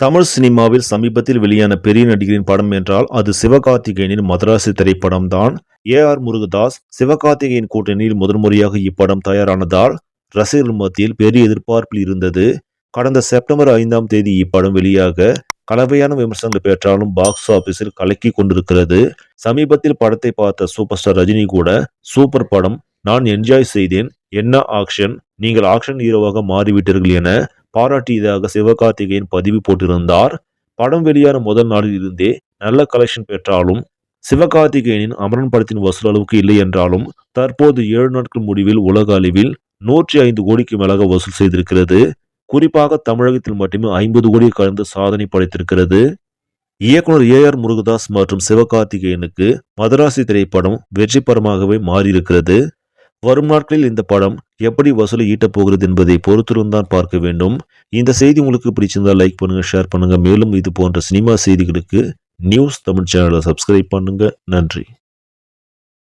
தமிழ் சினிமாவில் சமீபத்தில் வெளியான பெரிய நடிகரின் படம் என்றால் அது சிவகார்த்திகேயனின் மதராசி திரைப்படம் தான். ஏ.ஆர். முருகதாஸ் சிவகார்த்திகேயன் கூட்டணியில் முதன்முறையாக இப்படம் தயாரானதால் ரசிகர்கள் மத்தியில் பெரிய எதிர்பார்ப்பில் இருந்தது. கடந்த செப்டம்பர் 5ஆம் தேதி இப்படம் வெளியாக கலவையான விமர்சனங்கள் பெற்றாலும் பாக்ஸ் ஆபீஸில் கலக்கி கொண்டிருக்கிறது. சமீபத்தில் படத்தை பார்த்த சூப்பர் ஸ்டார் ரஜினி கூட சூப்பர் படம், நான் என்ஜாய் செய்தேன், என்ன ஆக்ஷன், நீங்கள் ஆக்ஷன் ஹீரோவாக மாறிவிட்டீர்கள் என பாராட்டியதாக சிவகார்த்திகேயன் பதிவு போட்டிருந்தார். படம் வெளியான முதல் நாளில் இருந்தே நல்ல கலெக்ஷன் பெற்றாலும் சிவகார்த்திகேயனின் அமரன் படத்தின் வசூல் அளவுக்கு இல்லை என்றாலும் தற்போது 7 நாட்கள் முடிவில் உலக அளவில் 105 கோடிக்கு மேலாக வசூல் செய்திருக்கிறது. குறிப்பாக தமிழகத்தில் மட்டுமே 50 கோடி கடந்து சாதனை படைத்திருக்கிறது. இயக்குனர் ஏ.ஆர். முருகதாஸ் மற்றும் சிவகார்த்திகேயனுக்கு மதராசி திரைப்படம் வெற்றி படமாகவே மாறியிருக்கிறது. வரும் நாட்களில் இந்த படம் எப்படி வசூலை ஈட்டப் போகிறது என்பதை பொறுத்திருந்தான் பார்க்க வேண்டும். இந்த செய்தி உங்களுக்கு பிடிச்சிருந்தால் லைக் பண்ணுங்க, ஷேர் பண்ணுங்க. மேலும் இது போன்ற சினிமா செய்திகளுக்கு நியூஸ் தமிழ் சேனலை சப்ஸ்கிரைப் பண்ணுங்க. நன்றி.